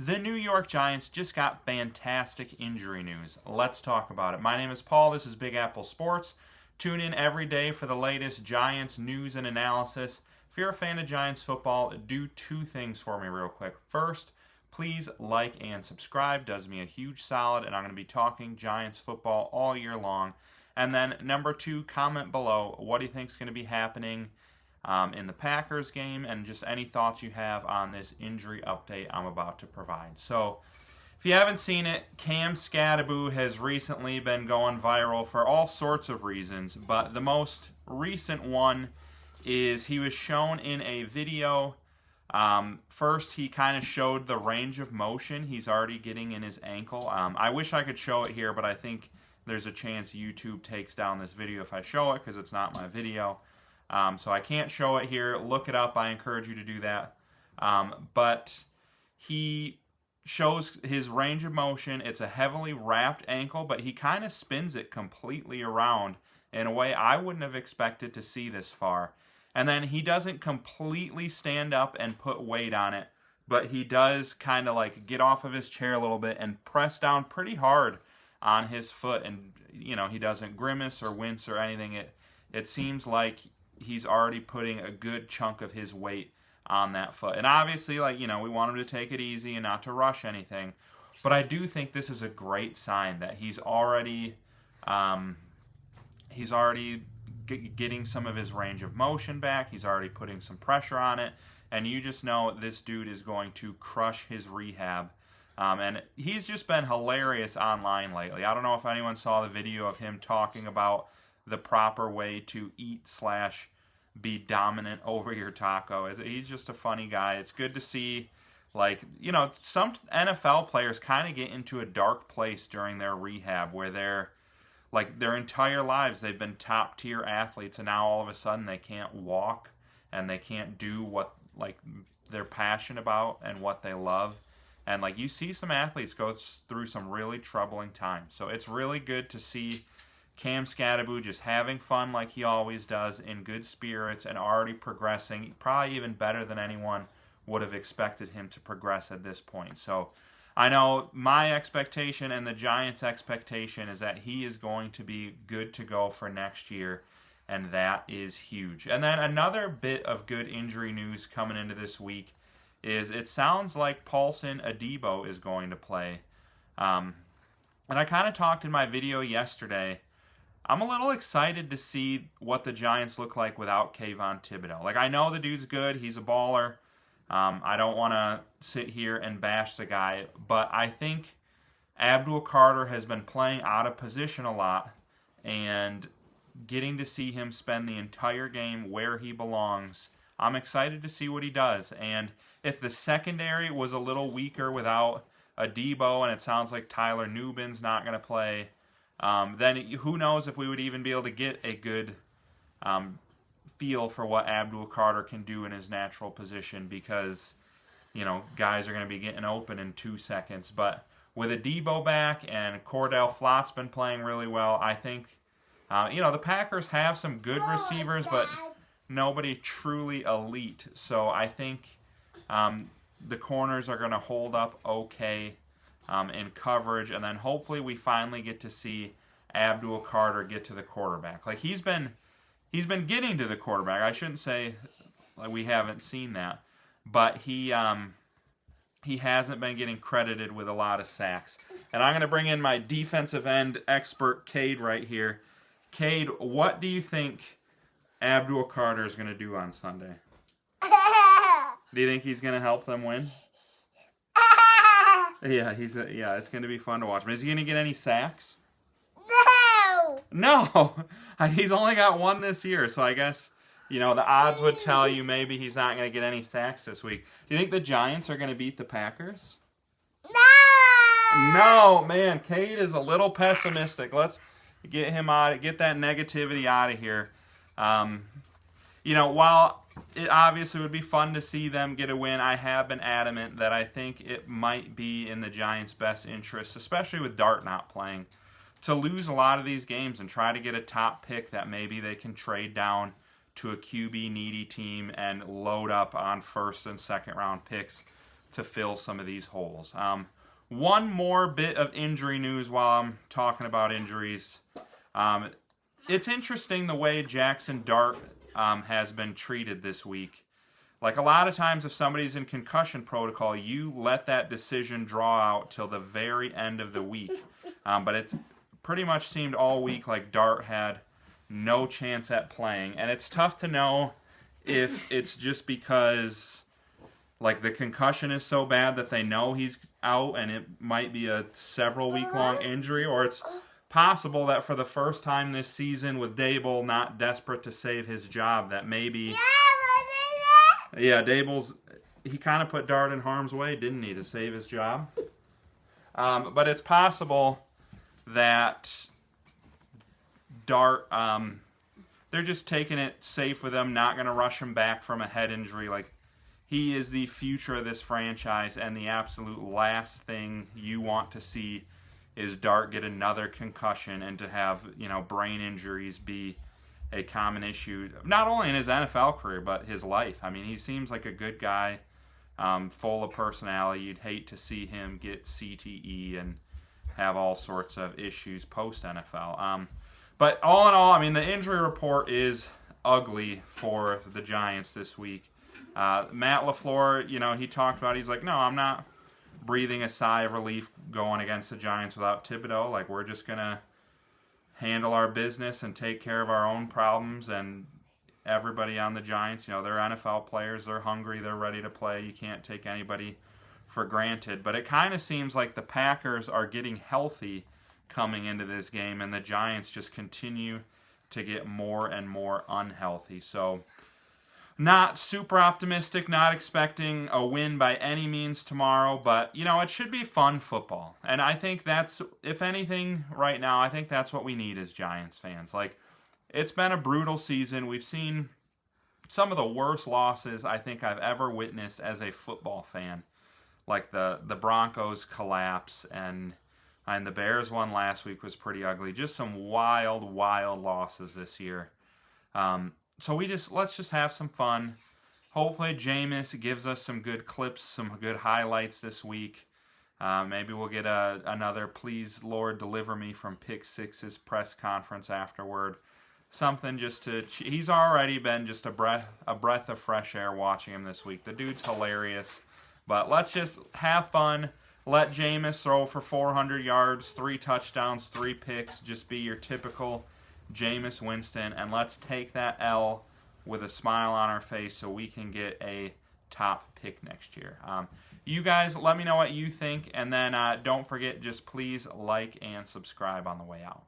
The New York Giants just got fantastic injury news. Let's talk about it. My name is Paul. This is Big Apple Sports. Tune in every day for the latest Giants news and analysis. If you're a fan of Giants football, do two things for me real quick. First, please like and subscribe. Does me a huge solid, and I'm going to be talking Giants football all year long. And then number two, comment below what do you think is going to be happening in the Packers game, and just any thoughts you have on this injury update I'm about to provide. So, if you haven't seen it, Cam Skattebo has recently been going viral for all sorts of reasons, but the most recent one is he was shown in a video. First, he kind of showed the range of motion he's already getting in his ankle. I wish I could show it here, but I think there's a chance YouTube takes down this video if I show it because it's not my video. So I can't show it here. Look it up. I encourage you to do that. But he shows his range of motion. It's a heavily wrapped ankle, but he kind of spins it completely around in a way I wouldn't have expected to see this far. And then he doesn't completely stand up and put weight on it, but he does kind of like get off of his chair a little bit and press down pretty hard on his foot. And, you know, he doesn't grimace or wince or anything. It seems like he's already putting a good chunk of his weight on that foot. And obviously, like, you know, we want him to take it easy and not to rush anything. But I do think this is a great sign that he's already getting some of his range of motion back. He's already putting some pressure on it. And you just know this dude is going to crush his rehab. And he's just been hilarious online lately. I don't know if anyone saw the video of him talking about the proper way to eat / be dominant over your taco. He's just a funny guy. It's good to see, like, you know, some NFL players kind of get into a dark place during their rehab where they're, like, their entire lives they've been top tier athletes, and now all of a sudden they can't walk and they can't do what, like, they're passionate about and what they love. And, like, you see some athletes go through some really troubling times. So it's really good to see Cam Skattebo just having fun like he always does, in good spirits, and already progressing, probably even better than anyone would have expected him to progress at this point. So I know my expectation and the Giants' expectation is that he is going to be good to go for next year, and that is huge. And then another bit of good injury news coming into this week is it sounds like Paulson Adebo is going to play. And I kind of talked in my video yesterday. I'm a little excited to see what the Giants look like without Kayvon Thibodeau. Like, I know the dude's good. He's a baller. I don't want to sit here and bash the guy, but I think Abdul Carter has been playing out of position a lot, and getting to see him spend the entire game where he belongs, I'm excited to see what he does. And if the secondary was a little weaker without Adebo, and it sounds like Tyler Nubin's not going to play, then who knows if we would even be able to get a good feel for what Abdul Carter can do in his natural position, because, you know, guys are going to be getting open in 2 seconds. But with Adebo back and Cordell Flott's been playing really well, I think, you know, the Packers have some good receivers, but nobody truly elite. So I think the corners are going to hold up okay in coverage, and then hopefully we finally get to see Abdul Carter get to the quarterback. Like, he's been getting to the quarterback. I shouldn't say like we haven't seen that, but he hasn't been getting credited with a lot of sacks. And I'm going to bring in my defensive end expert, Cade, right here. Cade, what do you think Abdul Carter is going to do on Sunday? Do you think he's going to help them win? Yeah, it's going to be fun to watch. But is he going to get any sacks? No! He's only got one this year, so I guess, you know, the odds would tell you maybe he's not going to get any sacks this week. Do you think the Giants are going to beat the Packers? No, man, Cade is a little pessimistic. Let's get him out, get that negativity out of here. You know, while it obviously would be fun to see them get a win, I have been adamant that I think it might be in the Giants' best interest, especially with Dart not playing, to lose a lot of these games and try to get a top pick that maybe they can trade down to a QB needy team and load up on first and second round picks to fill some of these holes. One more bit of injury news while I'm talking about injuries. It's interesting the way Jackson Dart has been treated this week. Like a lot of times if somebody's in concussion protocol, you let that decision draw out till the very end of the week. But it's pretty much seemed all week like Dart had no chance at playing. And it's tough to know if it's just because like the concussion is so bad that they know he's out and it might be a several week long injury, or it's possible that for the first time this season with Dable not desperate to save his job, that maybe Dable's he kind of put Dart in harm's way, didn't he, to save his job? But it's possible that Dart they're just taking it safe with him, not going to rush him back from a head injury. Like, he is the future of this franchise, and the absolute last thing you want to see is Dart get another concussion and to have, brain injuries be a common issue, not only in his NFL career, but his life. I mean, he seems like a good guy, full of personality. You'd hate to see him get CTE and have all sorts of issues post-NFL. But all in all, I mean, the injury report is ugly for the Giants this week. Matt LaFleur, he talked about, he's like, no, I'm not breathing a sigh of relief going against the Giants without Thibodeau. Like, we're just going to handle our business and take care of our own problems. And everybody on the Giants, they're NFL players. They're hungry. They're ready to play. You can't take anybody for granted. But it kind of seems like the Packers are getting healthy coming into this game, and the Giants just continue to get more and more unhealthy. So not super optimistic, not expecting a win by any means tomorrow, but, it should be fun football. And I think that's, if anything, right now, I think that's what we need as Giants fans. Like, it's been a brutal season. We've seen some of the worst losses I think I've ever witnessed as a football fan. Like the Broncos collapse, and the Bears one last week was pretty ugly. Just some wild losses this year. So let's just have some fun. Hopefully Jameis gives us some good clips, some good highlights this week. Maybe we'll get another "Please Lord Deliver Me" from Pick Six's press conference afterward. Something just to. He's already been just a breath of fresh air watching him this week. The dude's hilarious. But let's just have fun. Let Jameis throw for 400 yards, 3 touchdowns, 3 picks. Just be your typical Jameis Winston. And let's take that L with a smile on our face so we can get a top pick next year. You guys, let me know what you think. And then don't forget, just please like and subscribe on the way out.